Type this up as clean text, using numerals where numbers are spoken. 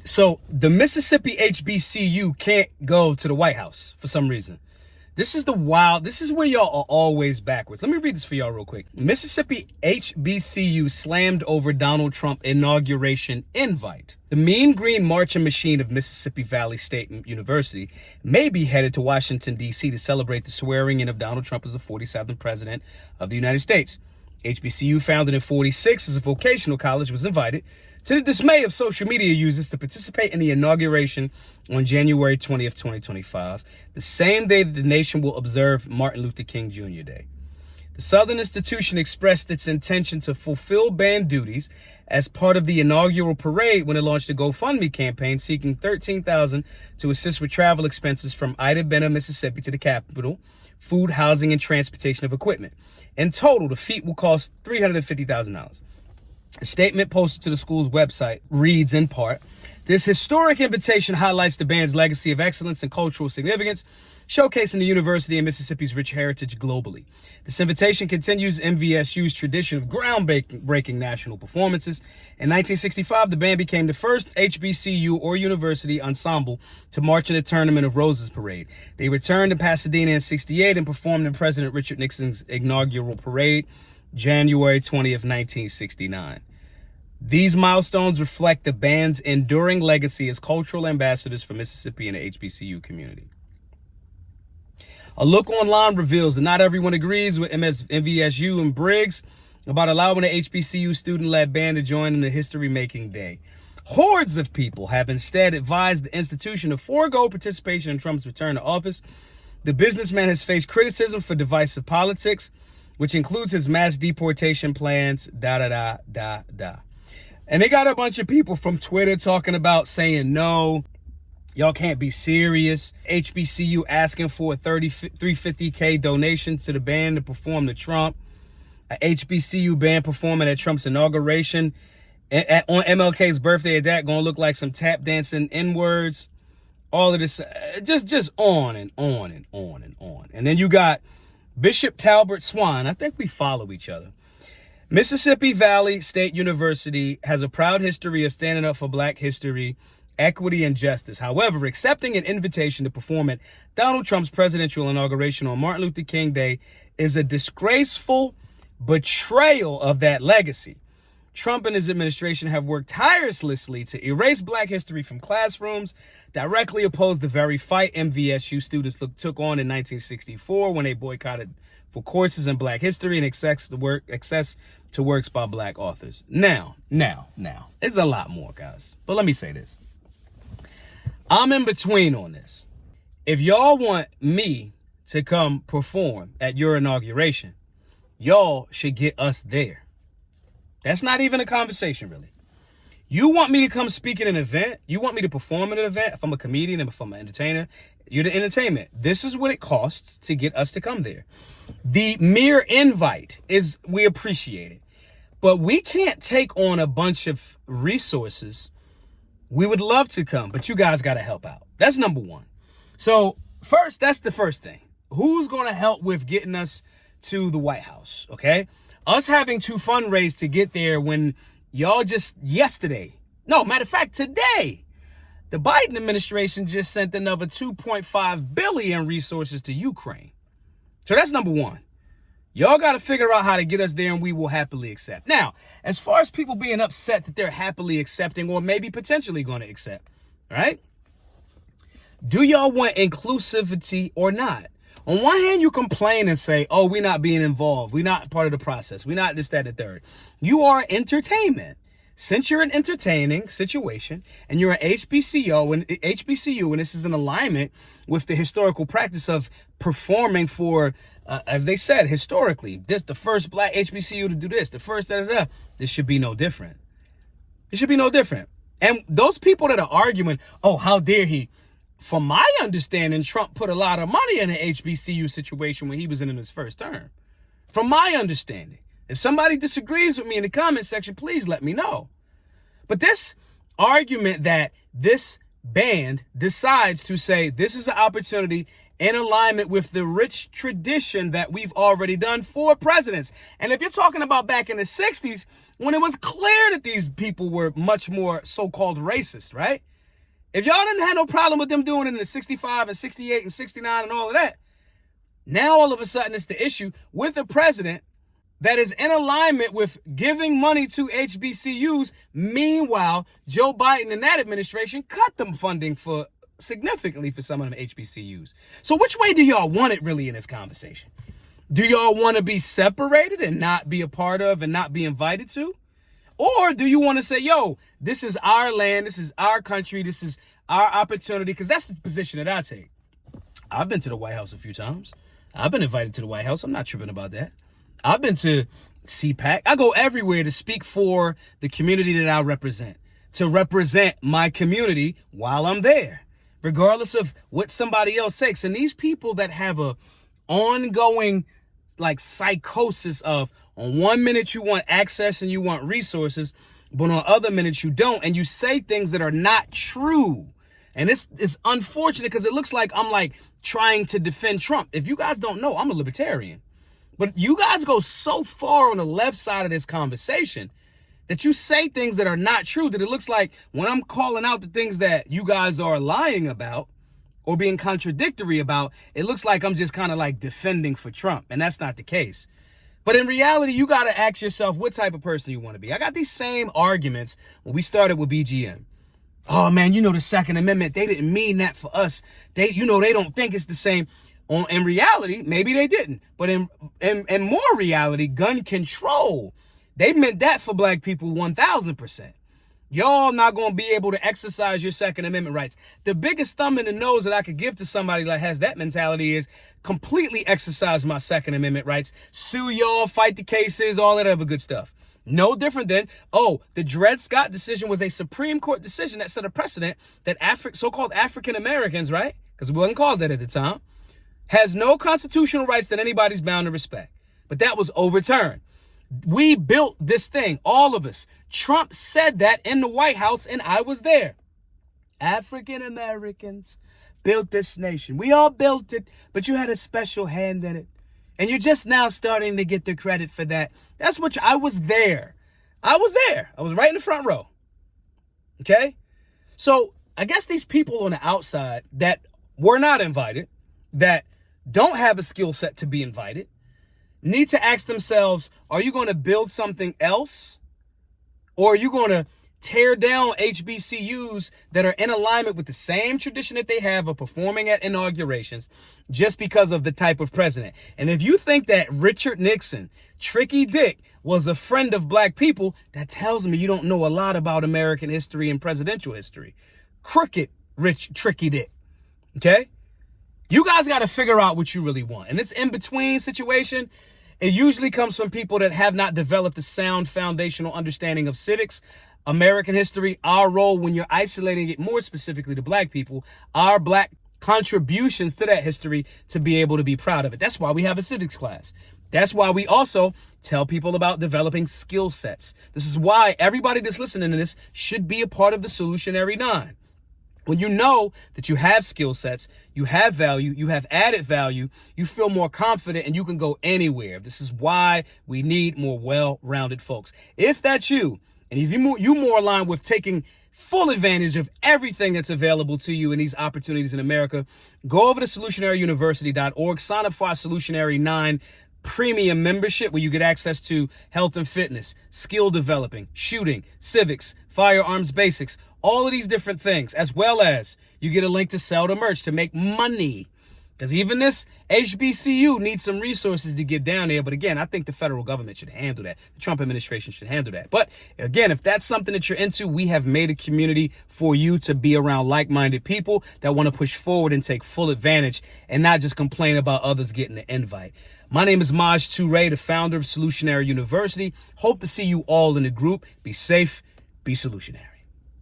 So the Mississippi HBCU can't go to the White House for some reason. This is where y'all are always backwards. Let me read this for y'all real quick. Mississippi HBCU slammed over Donald Trump inauguration invite. The Mean Green marching machine of Mississippi Valley State University may be headed to Washington, D.C. to celebrate the swearing in of Donald Trump as the 47th president of the United States. HBCU, founded in 46 as a vocational college, was invited, to the dismay of social media users, to participate in the inauguration on January 20th, 2025, the same day that the nation will observe Martin Luther King Jr. Day. The Southern institution expressed its intention to fulfill band duties as part of the inaugural parade when it launched a GoFundMe campaign seeking $13,000 to assist with travel expenses from Ida Bena, Mississippi to the capital, food, housing, and transportation of equipment. In total, the feat will cost $350,000. A statement posted to the school's website reads in part, "This historic invitation highlights the band's legacy of excellence and cultural significance, showcasing the university and Mississippi's rich heritage globally. This invitation continues MVSU's tradition of groundbreaking national performances. In 1965, the band became the first HBCU or university ensemble to march in the Tournament of Roses parade. They returned to Pasadena in 68 and performed in President Richard Nixon's inaugural parade, January 20th, 1969. These milestones reflect the band's enduring legacy as cultural ambassadors for Mississippi and the HBCU community." A look online reveals that not everyone agrees with MVSU and Briggs about allowing the HBCU student-led band to join in the history-making day. Hordes of people have instead advised the institution to forego participation in Trump's return to office. The businessman has faced criticism for divisive politics, which includes his mass deportation plans, And they got a bunch of people from Twitter talking about saying, no, y'all can't be serious. HBCU asking for a $350K donation to the band to perform to Trump. A HBCU band performing at Trump's inauguration on MLK's birthday, that going to look like some tap dancing N-words. All of this, just on and on and on and on. And then you got Bishop Talbert Swan. I think we follow each other. Mississippi Valley State University has a proud history of standing up for Black history, equity, and justice. However, accepting an invitation to perform at Donald Trump's presidential inauguration on Martin Luther King Day is a disgraceful betrayal of that legacy. Trump and his administration have worked tirelessly to erase Black history from classrooms, directly oppose the very fight MVSU students took on in 1964 when they boycotted for courses in Black history and access to works by Black authors. Now, there's a lot more, guys. But let me say this. I'm in between on this. If y'all want me to come perform at your inauguration, y'all should get us there. That's not even a conversation, really. You want me to come speak at an event? You want me to perform at an event? If I'm a comedian and if I'm an entertainer, you're the entertainment. This is what it costs to get us to come there. The mere invite is, we appreciate it. But we can't take on a bunch of resources. We would love to come, but you guys got to help out. That's number one. So first, that's the first thing. Who's going to help with getting us to the White House, okay? Us having to fundraise to get there when y'all just today, the Biden administration just sent another $2.5 billion resources to Ukraine. So that's number one. Y'all got to figure out how to get us there and we will happily accept. Now, as far as people being upset that they're happily accepting or maybe potentially going to accept, right? Do y'all want inclusivity or not? On one hand, you complain and say, oh, we're not being involved. We're not part of the process. We're not this, that, and third. You are entertainment. Since you're an entertaining situation and you're an HBCU, and this is in alignment with the historical practice of performing for, as they said, historically, this the first Black HBCU to do this, the first, this should be no different. It should be no different. And those people that are arguing, oh, how dare he? From my understanding, Trump put a lot of money in the HBCU situation when he was in his first term. From my understanding. If somebody disagrees with me in the comment section, please let me know. But this argument that this band decides to say this is an opportunity in alignment with the rich tradition that we've already done for presidents. And if you're talking about back in the 60s, when it was clear that these people were much more so-called racist, right? If y'all didn't have no problem with them doing it in the 65 and 68 and 69 and all of that, now all of a sudden it's the issue with a president that is in alignment with giving money to HBCUs. Meanwhile, Joe Biden and that administration cut them funding for significantly for some of them HBCUs. So which way do y'all want it really in this conversation? Do y'all want to be separated and not be a part of and not be invited to? Or do you want to say, yo, this is our land, this is our country, this is our opportunity? Because that's the position that I take. I've been to the White House a few times. I've been invited to the White House. I'm not tripping about that. I've been to CPAC. I go everywhere to speak for the community that I represent, to represent my community while I'm there, regardless of what somebody else takes. And these people that have a ongoing like psychosis of on one minute you want access and you want resources, but on other minutes you don't, and you say things that are not true. And this is unfortunate because it looks like I'm like trying to defend Trump. If you guys don't know, I'm a libertarian. But you guys go so far on the left side of this conversation that you say things that are not true, that it looks like when I'm calling out the things that you guys are lying about or being contradictory about, it looks like I'm just kind of like defending for Trump. And that's not the case. But in reality, you got to ask yourself what type of person you want to be. I got these same arguments when we started with BGM. Oh, man, the Second Amendment, they didn't mean that for us. They don't think it's the same. In reality, maybe they didn't. But in more reality, gun control, they meant that for black people 1,000%. Y'all not going to be able to exercise your Second Amendment rights. The biggest thumb in the nose that I could give to somebody that has that mentality is completely exercise my Second Amendment rights. Sue y'all, fight the cases, all that other good stuff. No different than, the Dred Scott decision was a Supreme Court decision that set a precedent that so-called African Americans, right? Because it wasn't called that at the time, has no constitutional rights that anybody's bound to respect. But that was overturned. We built this thing, all of us. Trump said that in the White House, and I was there. African Americans built this nation. We all built it, but you had a special hand in it. And you're just now starting to get the credit for that. That's what I was there. I was there. I was right in the front row. Okay? So I guess these people on the outside that were not invited, that don't have a skill set to be invited, need to ask themselves, are you going to build something else? Or are you going to tear down HBCUs that are in alignment with the same tradition that they have of performing at inaugurations just because of the type of president? And if you think that Richard Nixon, Tricky Dick, was a friend of black people, that tells me you don't know a lot about American history and presidential history. Crooked, Tricky Dick. Okay? You guys got to figure out what you really want. And this in-between situation, it usually comes from people that have not developed a sound foundational understanding of civics, American history, our role when you're isolating it more specifically to black people, our black contributions to that history to be able to be proud of it. That's why we have a civics class. That's why we also tell people about developing skill sets. This is why everybody that's listening to this should be a part of the Solutionary 9. When you know that you have skill sets, you have value, you have added value, you feel more confident and you can go anywhere. This is why we need more well-rounded folks. If that's you, and if you more aligned with taking full advantage of everything that's available to you in these opportunities in America, go over to solutionaryuniversity.org, sign up for our Solutionary 9 premium membership where you get access to health and fitness, skill developing, shooting, civics, firearms basics, all of these different things, as well as you get a link to sell the merch to make money. Because even this HBCU needs some resources to get down there. But again, I think the federal government should handle that. The Trump administration should handle that. But again, if that's something that you're into, we have made a community for you to be around like-minded people that want to push forward and take full advantage and not just complain about others getting the invite. My name is Maj Toure, the founder of Solutionary University. Hope to see you all in the group. Be safe, be solutionary.